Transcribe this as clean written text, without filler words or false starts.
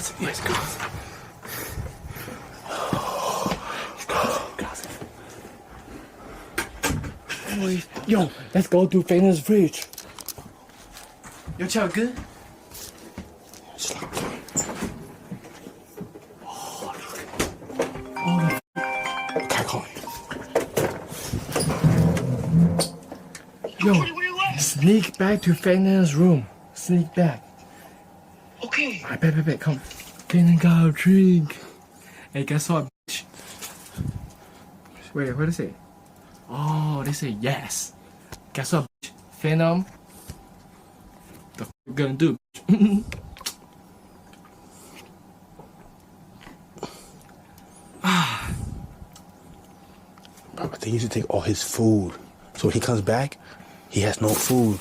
Yes, cousin. Yo, let's go to Fanum's fridge. Your child good? Okay, call Yo, sneak back to Fanum's room. Sneak back. Okay. Alright, bet, come. Fanum got a drink. Hey, guess what, bitch? Wait, what did they say? Oh, they say yes. Guess what, bitch? Fanum? The f you gonna do? I think he should take all his food. So when he comes back, he has no food.